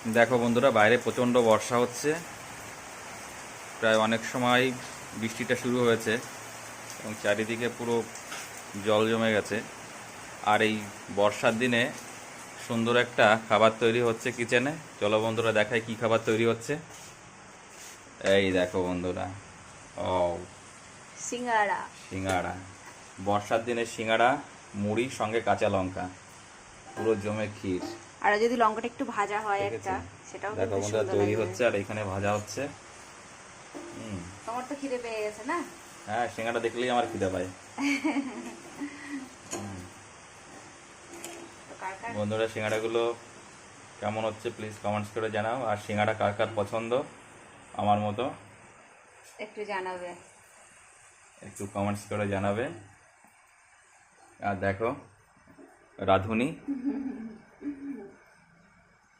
দেখো বন্ধুরা, বাইরে প্রচণ্ড বর্ষা হচ্ছে। প্রায় অনেক সময় বৃষ্টিটা শুরু হয়েছে এবং চারিদিকে পুরো জল জমে গেছে। আর এই বর্ষার দিনে সুন্দর একটা খাবার তৈরি হচ্ছে কিচেনে। চলো বন্ধুরা দেখাই কি খাবার তৈরি হচ্ছে। এই দেখো বন্ধুরা, ও সিঙ্গাড়া। সিঙ্গাড়া। বর্ষার দিনে সিঙ্গাড়া, মুড়ি সঙ্গে কাঁচা লঙ্কা, পুরো জমে ক্ষীর। আর যদি লঙ্কাটা একটু ভাজা হয় ঠিক আছে, একটা, সেটাও দেখো কিন্তু বন্ধুরা সুন্দর তৈরি লাগবে। হচ্ছে আর এখানে ভাজা হচ্ছে। তোমার তো খিদে পেয়ে গেছে না? হ্যাঁ, সিঙ্গাড়া দেখলেই আমার খিদে পায়। তো কার কার বন্ধুরা, সিঙ্গাড়াগুলো কেমন হচ্ছে প্লিজ কমেন্টস করে জানাও। আর সিঙ্গাড়া কার কার পছন্দ আমার মতো, একটু জানাবে। একটু কমেন্টস করে জানাবে। আর দেখো রাঁধুনি